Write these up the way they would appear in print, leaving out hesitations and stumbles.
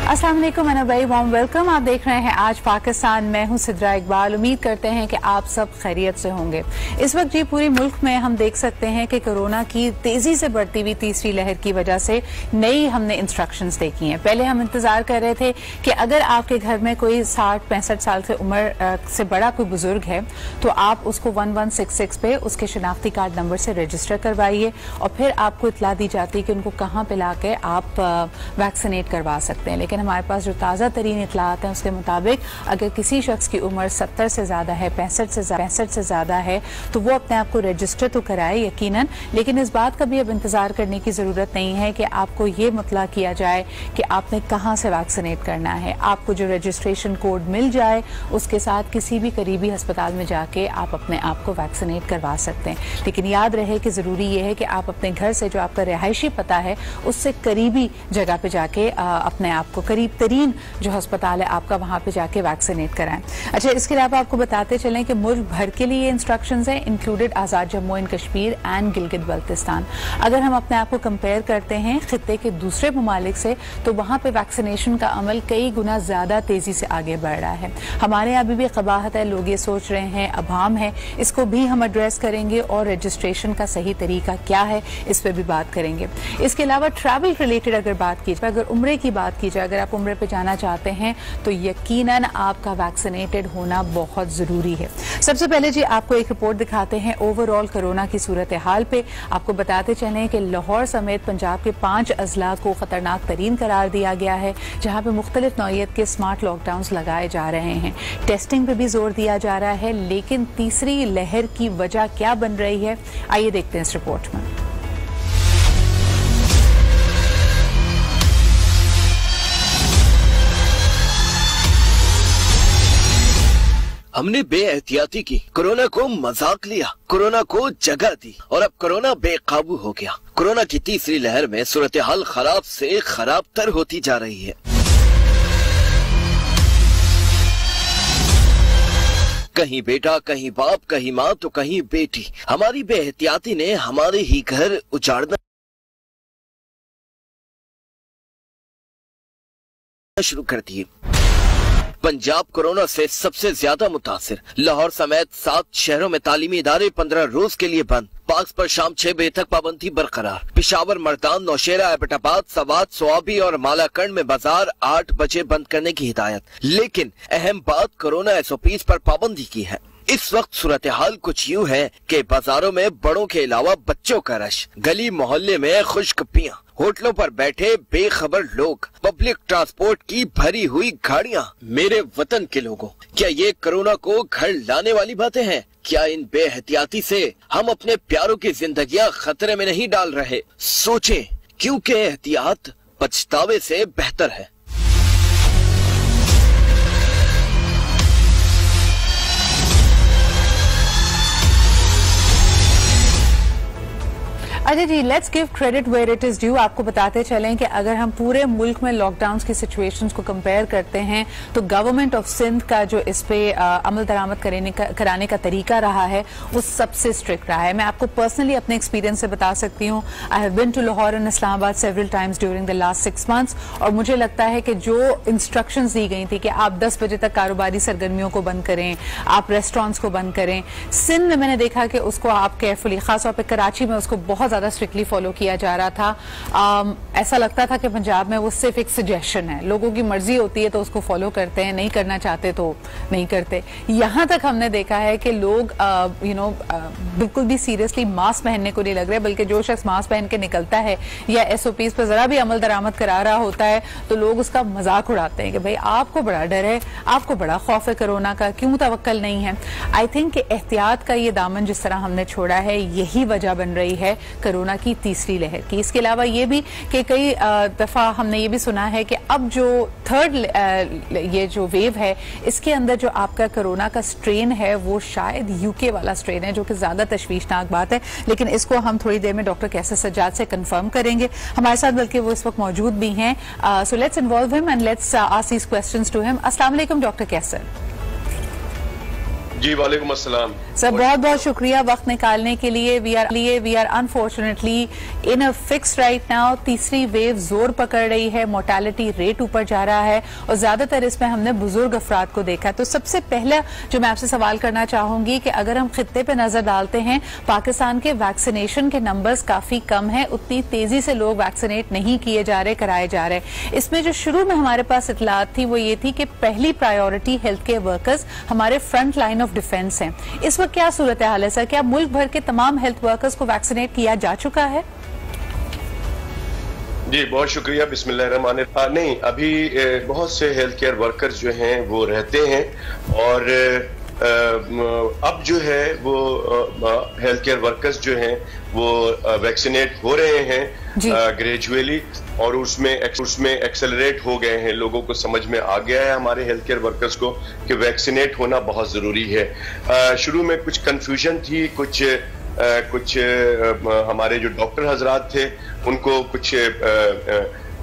अस्सलाम वालेकुम अना भाई, वार्म वेलकम। आप देख रहे हैं आज पाकिस्तान। मैं हूं सिद्रा इकबाल। उम्मीद करते हैं कि आप सब खैरियत से होंगे। इस वक्त जी पूरी मुल्क में हम देख सकते हैं कि कोरोना की तेजी से बढ़ती हुई तीसरी लहर की वजह से नई हमने इंस्ट्रक्शंस देखी हैं। पहले हम इंतजार कर रहे थे कि अगर आपके घर में कोई 60-65 साल से उम्र से बड़ा कोई बुजुर्ग है तो आप उसको 1166 पे उसके शनाख्ती कार्ड नंबर से रजिस्टर करवाइए और फिर आपको इतला दी जाती है कि उनको कहाँ पे लाके आप वैक्सीनेट करवा सकते हैं। लेकिन हमारे पास जो ताज़ा तरीन इतलात हैं उसके मुताबिक अगर किसी शख्स की उम्र 70 से ज़्यादा है, 65 से ज़्यादा है, तो वो अपने आप को रजिस्टर तो कराए यकीनन, लेकिन इस बात का भी अब इंतज़ार करने की ज़रूरत नहीं है कि आपको ये मुतला किया जाए कि आपने कहाँ से वैक्सीनेट करना है। आपको जो रजिस्ट्रेशन कोड मिल जाए उसके साथ किसी भी करीबी अस्पताल में जाके आप अपने आप को वैक्सीनेट करवा सकते हैं। लेकिन याद रहे कि ज़रूरी ये है कि आप अपने घर से जो आपका रिहायशी पता है उससे करीबी जगह पे जाके अपने आप को करीब तरीन जो अस्पताल है आपका वहां पे जाके वैक्सीनेट कराएं। अच्छा, इसके अलावा आपको बताते चलें कि मुल्क भर के लिए इंस्ट्रक्शंस हैं, included Azad Jammu and Kashmir and Gilgit Baltistan. अगर हम अपने आप को कंपेयर करते हैं खित्ते के दूसरे ममालिक से तो वहां पे वैक्सीनेशन का अमल कई गुना ज्यादा तेजी से आगे बढ़ रहा है। हमारे यहाँ अभी भी कबाहत है, लोग ये सोच रहे हैं, अभाम है, इसको भी हम एड्रेस करेंगे और रजिस्ट्रेशन का सही तरीका क्या है इस पर भी बात करेंगे। इसके अलावा ट्रैवल रिलेटेड अगर बात की जाए, अगर उम्रे की बात की जाए, अगर आप उम्रे पे जाना चाहते हैं तो यकीनन आपका वैक्सीनेटेड होना बहुत जरूरी है। सबसे पहले जी आपको एक रिपोर्ट दिखाते हैं ओवरऑल कोरोना की सूरत हाल पे। आपको बताते चलें कि लाहौर समेत पंजाब के 5 अजला को खतरनाक तरीन करार दिया गया है, जहां पे मुख्तलिफ नौइयत के स्मार्ट लॉकडाउन लगाए जा रहे हैं। टेस्टिंग पे भी जोर दिया जा रहा है, लेकिन तीसरी लहर की वजह क्या बन रही है, आइए देखते हैं इस रिपोर्ट में। हमने बेएहतियाती की, कोरोना को मजाक लिया, कोरोना को जगह दी और अब कोरोना बेकाबू हो गया। कोरोना की तीसरी लहर में सूरत हाल खराब से खराब तर होती जा रही है। कहीं बेटा, कहीं बाप, कहीं माँ तो कहीं बेटी। हमारी बेएहतियाती ने हमारे ही घर उजाड़ना शुरू कर दिए। पंजाब कोरोना से सबसे ज्यादा मुतासिर। लाहौर समेत 7 शहरों में तालीमी इदारे 15 रोज के लिए बंद। पाक्स पर शाम 6 बजे तक पाबंदी बरकरार। पेशावर, मर्दान, नौशेरा, एबटाबाद, सवात, सोआबी और मालाकंड में बाजार 8 बजे बंद करने की हिदायत। लेकिन अहम बात, कोरोना SOPs पर पाबंदी की है। इस वक्त सूरत हाल कुछ यूँ है कि बाजारों में बड़ों के अलावा बच्चों का रश, गली मोहल्ले में खुश्क पियां, होटलों पर बैठे बेखबर लोग, पब्लिक ट्रांसपोर्ट की भरी हुई गाड़ियां। मेरे वतन के लोगों, क्या ये कोरोना को घर लाने वाली बातें हैं? क्या इन बेहतियाती से हम अपने प्यारों की जिंदगियां खतरे में नहीं डाल रहे? सोचें, क्योंकि एहतियात पछतावे से बेहतर है। अच्छा जी, let's give credit where it is due. आपको बताते चलें कि अगर हम पूरे मुल्क में लॉकडाउन की सिचुएशंस को कंपेयर करते हैं तो गवर्नमेंट ऑफ सिंध का जो इस पे अमल दरामद कराने का तरीका रहा है वो सबसे स्ट्रिक्ट रहा है। मैं आपको पर्सनली अपने एक्सपीरियंस से बता सकती हूँ। I have been to Lahore and Islamabad several times during the last 6 months और मुझे लगता है कि जो इंस्ट्रक्शंस दी गई थी कि आप 10 बजे तक कारोबारी सरगर्मियों को बंद करें, आप रेस्टोरेंट्स को बंद करें, सिंध में मैंने देखा कि उसको आप केयरफुली, खासतौर पर कराची में उसको बहुत ज्यादा स्ट्रिक्टली फॉलो किया जा रहा था। ऐसा लगता था कि पंजाब में वो सिर्फ एक सजेशन है, लोगों की मर्जी होती है तो उसको फॉलो करते हैं, नहीं करना चाहते तो नहीं करते। यहां तक हमने देखा है कि लोग बिल्कुल भी सीरियसली मास्क पहनने को नहीं लग रहे, बल्कि जो शख्स मास्क पहन के निकलता है या SOPs पर जरा भी अमल दरामद करा रहा होता है तो लोग उसका मजाक उड़ाते हैं कि भाई आपको बड़ा डर है, आपको बड़ा खौफ है कोरोना का, क्यों तवक्कल नहीं है। आई थिंक कि एहतियात का ये दामन जिस तरह हमने छोड़ा है यही वजह बन रही है कोरोना की तीसरी लहर की। इसके अलावा ये भी कि कई दफा हमने ये भी सुना है कि अब जो थर्ड ये जो वेव है इसके अंदर जो आपका कोरोना का स्ट्रेन है वो शायद UK वाला स्ट्रेन है, जो कि ज्यादा तशवीशनाक बात है। लेकिन इसको हम थोड़ी देर में डॉक्टर कैसर सज्जाद से कंफर्म करेंगे हमारे साथ, बल्कि वो इस वक्त मौजूद भी हैं। So let's involve him and let's ask these questions to him. अस्सलाम वालेकुम डॉक्टर कैसर। जी वालेकुम अस्सलाम। सर बहुत बहुत शुक्रिया वक्त निकालने के लिए। We are unfortunately in a fix right now. तीसरी वेव जोर पकड़ रही है, मोर्टेलिटी रेट ऊपर जा रहा है और ज्यादातर इसमें हमने बुजुर्ग अफराद को देखा। तो सबसे पहला जो मैं आपसे सवाल करना चाहूंगी कि अगर हम खित्ते पे नजर डालते हैं, पाकिस्तान के वैक्सीनेशन के नंबर्स काफी कम है, उतनी तेजी से लोग वैक्सीनेट नहीं किए जा रहे, कराए जा रहे। इसमें जो शुरू में हमारे पास इतलात थी वो ये थी कि पहली प्रायोरिटी हेल्थ केयर वर्कर्स हमारे फ्रंट लाइन ऑफ डिफेंस हैं। इस वक्त क्या सूरत हाल है सर? क्या मुल्क भर के तमाम हेल्थ वर्कर्स को वैक्सीनेट किया जा चुका है? जी बहुत शुक्रिया। बिस्मिल्लाहिर्रहमानिर्रहीम। नहीं, अभी बहुत से हेल्थ केयर वर्कर्स जो हैं वो रहते हैं और अब जो है वो हेल्थ केयर वर्कर्स जो हैं वो वैक्सीनेट हो रहे हैं ग्रेजुअली और उसमें एक्सेलरेट हो गए हैं। लोगों को समझ में आ गया है हमारे हेल्थ केयर वर्कर्स को कि वैक्सीनेट होना बहुत जरूरी है। शुरू में कुछ कंफ्यूजन थी, कुछ हमारे जो डॉक्टर हजरात थे उनको कुछ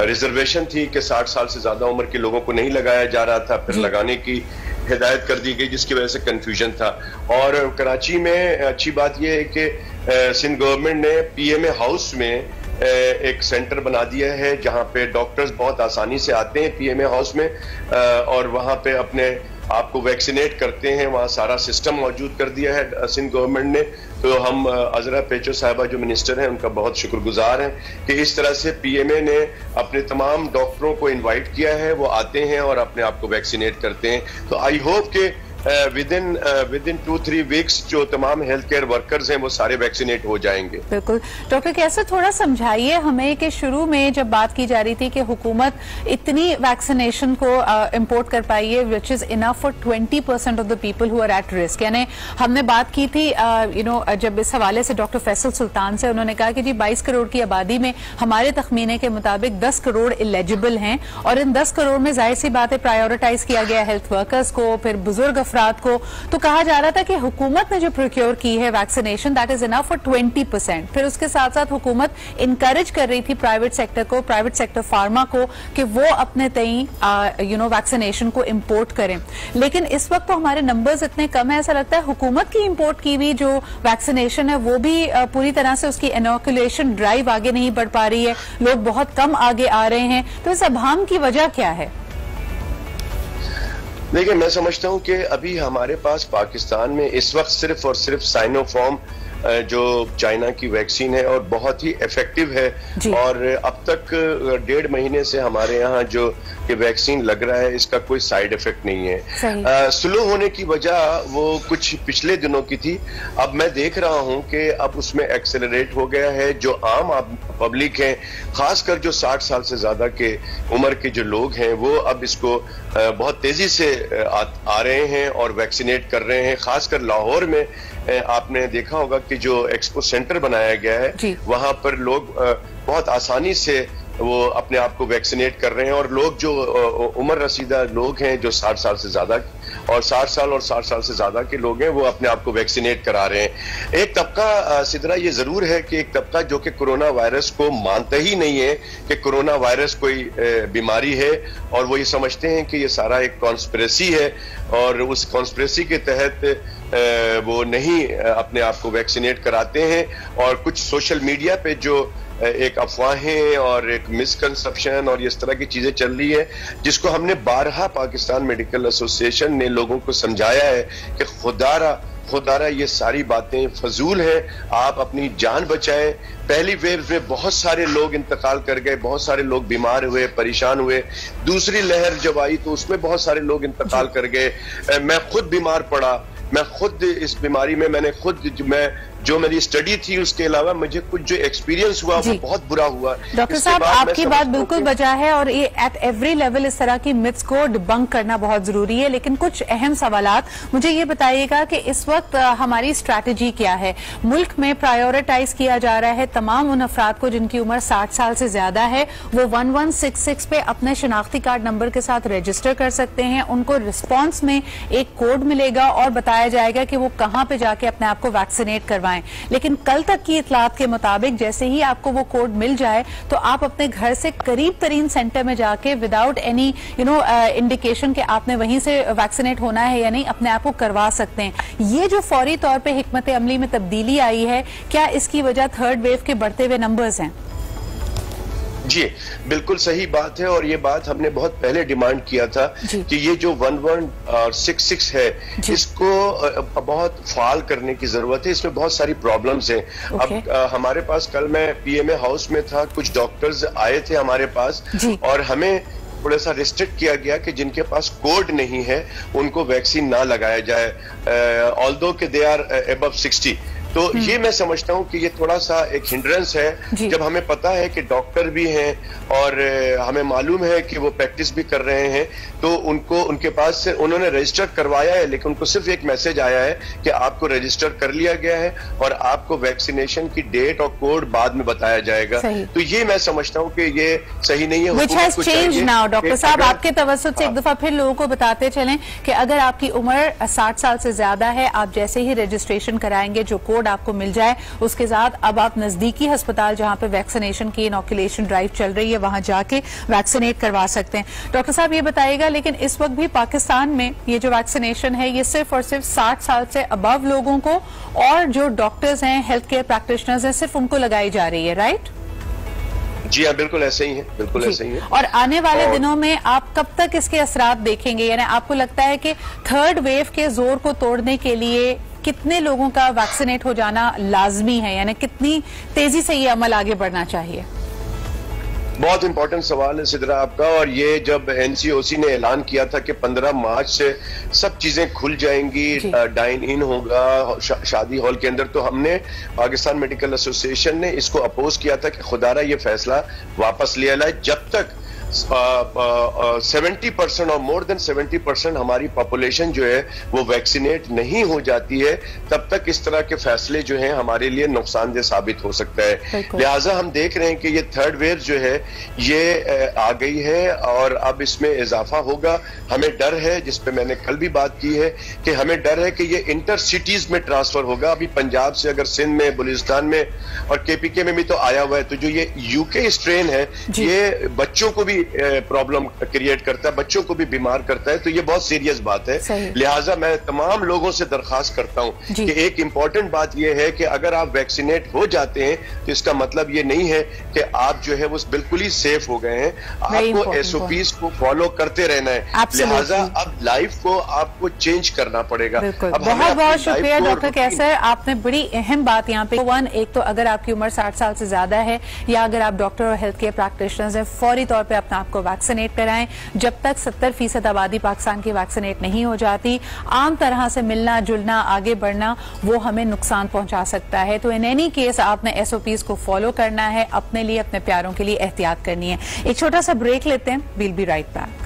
रिजर्वेशन थी कि 60 साल से ज्यादा उम्र के लोगों को नहीं लगाया जा रहा था, फिर लगाने की हिदायत कर दी गई जिसकी वजह से कंफ्यूजन था। और कराची में अच्छी बात यह है कि सिंध गवर्नमेंट ने पीएमए हाउस में एक सेंटर बना दिया है जहां पे डॉक्टर्स बहुत आसानी से आते हैं पीएमए हाउस में और वहां पे अपने आपको वैक्सीनेट करते हैं। वहाँ सारा सिस्टम मौजूद कर दिया है सिंध गवर्नमेंट ने। तो हम अजरा पेचो साहिबा जो मिनिस्टर हैं उनका बहुत शुक्रगुजार हैं कि इस तरह से पीएमए ने अपने तमाम डॉक्टरों को इनवाइट किया है, वो आते हैं और अपने आप को वैक्सीनेट करते हैं। तो आई होप कि विद इन 2-3 वीक्स जो तमाम हेल्थ केयर वर्कर्स हैं वो सारे वैक्सीनेट हो जाएंगे। बिल्कुल डॉक्टर, कैसे थोड़ा समझाइए हमें कि शुरू में जब बात की जा रही थी कि हुकूमत इतनी वैक्सीनेशन को इंपोर्ट कर पाई है which is enough for 20% of the people who are at risk. यानी हमने बात की थी जब इस हवाले से डॉक्टर फैसल सुल्तान से, उन्होंने कहा कि जी 22 करोड़ की आबादी में हमारे तखमीने के मुताबिक 10 करोड़ एलिजिबल हैं और इन 10 करोड़ में जाहिर सी बात है प्रायोरिटाइज किया गया हेल्थ वर्कर्स को, फिर बुजुर्ग अफराद को। तो कहा जा रहा था कि हुकूमत ने जो प्रोक्योर की है vaccination that is enough for 20%। फिर उसके साथ साथ हुकूमत इनकरेज कर रही थी प्राइवेट सेक्टर को, प्राइवेट सेक्टर फार्मा को कि वो अपने तई वैक्सीनेशन को इंपोर्ट करें। लेकिन इस वक्त तो हमारे नंबर्स इतने कम है, ऐसा लगता है हुकूमत की इंपोर्ट की भी जो वैक्सीनेशन है वो भी पूरी तरह से उसकी इनोकुलेशन ड्राइव आगे नहीं बढ़ पा रही है, लोग बहुत कम आगे आ रहे हैं। तो इस अभाम की वजह क्या है? देखिए, मैं समझता हूं कि अभी हमारे पास पाकिस्तान में इस वक्त सिर्फ और सिर्फ साइनोफार्म जो चाइना की वैक्सीन है और बहुत ही इफेक्टिव है और अब तक 1.5 महीने से हमारे यहाँ जो ये वैक्सीन लग रहा है इसका कोई साइड इफेक्ट नहीं है। स्लो होने की वजह वो कुछ पिछले दिनों की थी, अब मैं देख रहा हूँ कि अब उसमें एक्सेलरेट हो गया है। जो आम पब्लिक है, खासकर जो 60 साल से ज्यादा के उम्र के जो लोग हैं वो अब इसको बहुत तेजी से आ रहे हैं और वैक्सीनेट कर रहे हैं। खासकर लाहौर में आपने देखा होगा कि जो एक्सपो सेंटर बनाया गया है वहां पर लोग बहुत आसानी से वो अपने आप को वैक्सीनेट कर रहे हैं और लोग जो उम्र रसीदा लोग हैं जो 60 साल से ज्यादा और 60 साल और 60 साल से ज्यादा के लोग हैं वो अपने आप को वैक्सीनेट करा रहे हैं। एक तबका सिदरा ये जरूर है कि एक तबका जो कि कोरोना वायरस को मानता ही नहीं है कि कोरोना वायरस कोई बीमारी है और वो ये समझते हैं कि ये सारा एक कॉन्स्पिरेसी है और उस कॉन्स्पिरेसी के तहत वो नहीं अपने आप को वैक्सीनेट कराते हैं। और कुछ सोशल मीडिया पे जो एक अफवाहें और एक मिसकंसेप्शन और इस तरह की चीजें चल रही है जिसको हमने बारहा पाकिस्तान मेडिकल एसोसिएशन ने लोगों को समझाया है कि खुदारा ये सारी बातें फजूल है, आप अपनी जान बचाएं। पहली वेव में बहुत सारे लोग इंतकाल कर गए, बहुत सारे लोग बीमार हुए, परेशान हुए। दूसरी लहर जब आई तो उसमें बहुत सारे लोग इंतकाल कर गए। मैं खुद बीमार पड़ा, मैं खुद इस बीमारी में मैंने खुद जो मेरी स्टडी थी उसके अलावा मुझे कुछ जो एक्सपीरियंस हुआ वो बहुत बुरा हुआ। डॉक्टर साहब, आपकी बात बिल्कुल बजा है और ये एट एवरी लेवल इस तरह की मिथ्स को डिबंक करना बहुत जरूरी है। लेकिन कुछ अहम सवालात मुझे ये बताइएगा कि इस वक्त हमारी स्ट्रैटेजी क्या है? मुल्क में प्रायोरिटाइज किया जा रहा है तमाम उन अफराद को जिनकी उम्र 60 साल से ज्यादा है, वो 1166 पे अपने शनाख्ती कार्ड नंबर के साथ रजिस्टर कर सकते हैं। उनको रिस्पॉन्स में एक कोड मिलेगा और बताया जाएगा कि वो कहाँ पे जाके अपने आप को वैक्सीनेट करवाएं। करवाएं। लेकिन कल तक की इतलात के मुताबिक जैसे ही आपको वो कोड मिल जाए तो आप अपने घर से करीब तरीन सेंटर में जाके विदाउट एनी इंडिकेशन कि आपने वहीं से वैक्सीनेट होना है या नहीं, अपने आप को करवा सकते हैं। ये जो फौरी तौर पे हिकमत अमली में तब्दीली आई है, क्या इसकी वजह थर्ड वेव के बढ़ते हुए नंबर्स हैं? जी बिल्कुल सही बात है, और ये बात हमने बहुत पहले डिमांड किया था कि ये जो 1166 है इसको बहुत फाल करने की जरूरत है। इसमें बहुत सारी प्रॉब्लम्स हैं। अब हमारे पास, कल मैं पीएमए हाउस में था, कुछ डॉक्टर्स आए थे हमारे पास और हमें थोड़ा सा रिस्ट्रिक्ट किया गया कि जिनके पास कोड नहीं है उनको वैक्सीन ना लगाया जाए, ऑल्दो के दे आर अबव 60। तो ये मैं समझता हूँ कि ये थोड़ा सा एक हिंड्रेंस है। जब हमें पता है कि डॉक्टर भी हैं और हमें मालूम है कि वो प्रैक्टिस भी कर रहे हैं, तो उनको उनके पास से उन्होंने रजिस्टर करवाया है, लेकिन उनको सिर्फ एक मैसेज आया है कि आपको रजिस्टर कर लिया गया है और आपको वैक्सीनेशन की डेट और कोड बाद में बताया जाएगा। तो ये मैं समझता हूँ कि ये सही नहीं है। Which has changed now, doctor साहब, आपके तवज्जुह से एक दफा फिर लोगों को बताते चलें कि अगर आपकी उम्र 60 साल से ज्यादा है, आप जैसे ही रजिस्ट्रेशन कराएंगे, जो कोड आपको मिल जाए उसके साथ अब आप नजदीकी अस्पताल जहां पे वैक्सीनेशन की इनॉकुलेशन ड्राइव चल रही है वहां जाके वैक्सीनेट करवा सकते हैं। डॉक्टर साहब ये बताइएगा, लेकिन इस वक्त भी पाकिस्तान में ये जो वैक्सीनेशन है ये सिर्फ और सिर्फ 60 साल से अबव लोगों को और जो डॉक्टर्स हैं, हेल्थ केयर प्रैक्टिशनर्स हैं, सिर्फ उनको लगाई जा रही है, राइट? जी हाँ, बिल्कुल ऐसे ही है, बिल्कुल ऐसे ही है। और आने वाले दिनों में आप कब तक इसके असरात देखेंगे? यानी आपको लगता है कि थर्ड वेव के जोर को तोड़ने के लिए कितने लोगों का वैक्सीनेट हो जाना लाजमी है, यानी कितनी तेजी से ये अमल आगे बढ़ना चाहिए? बहुत इंपॉर्टेंट सवाल है सिद्रा आपका। और ये जब एनसीओसी ने ऐलान किया था कि 15 मार्च से सब चीजें खुल जाएंगी, डाइन इन होगा शादी हॉल के अंदर, तो हमने पाकिस्तान मेडिकल एसोसिएशन ने इसको अपोज किया था कि खुदारा ये फैसला वापस लिया जाए। जब तक 70% और मोर देन 70% हमारी पॉपुलेशन जो है वो वैक्सीनेट नहीं हो जाती है, तब तक इस तरह के फैसले जो हैं हमारे लिए नुकसानदेह साबित हो सकता है। लिहाजा हम देख रहे हैं कि ये थर्ड वेव जो है ये आ गई है और अब इसमें इजाफा होगा। हमें डर है, जिस पे मैंने कल भी बात की है, कि हमें डर है कि ये इंटर सिटीज में ट्रांसफर होगा। अभी पंजाब से अगर सिंध में, बलूचिस्तान में और केपीके में भी तो आया हुआ है, तो जो ये यूके स्ट्रेन है ये बच्चों को भी प्रॉब्लम क्रिएट करता है, बच्चों को भी बीमार करता है, तो ये बहुत सीरियस बात है। लिहाजा मैं तमाम लोगों से दरखास्त करता हूं कि एक इंपॉर्टेंट बात यह है कि अगर आप वैक्सीनेट हो जाते हैं तो इसका मतलब ये नहीं है कि आप जो है वो बिल्कुल ही सेफ हो गए हैं। आपको एसओपीज को फॉलो करते रहना है। लिहाजा अब लाइफ को आपको चेंज करना पड़ेगा। बहुत बहुत शुक्रिया डॉक्टर कैसर, आपने बड़ी अहम बात यहाँ पे एक तो अगर आपकी उम्र 60 साल से ज्यादा है या अगर आप डॉक्टर और हेल्थ केयर प्रैक्टिशनर्स हैं, फौरी तौर पर अपना आपको वैक्सीनेट कराएं। जब तक 70% आबादी पाकिस्तान की वैक्सीनेट नहीं हो जाती, आम तरह से मिलना जुलना, आगे बढ़ना, वो हमें नुकसान पहुंचा सकता है। तो इन एनी केस आपने एसओपीज को फॉलो करना है, अपने लिए, अपने प्यारों के लिए एहतियात करनी है। एक छोटा सा ब्रेक लेते हैं, वील बी राइट बैक।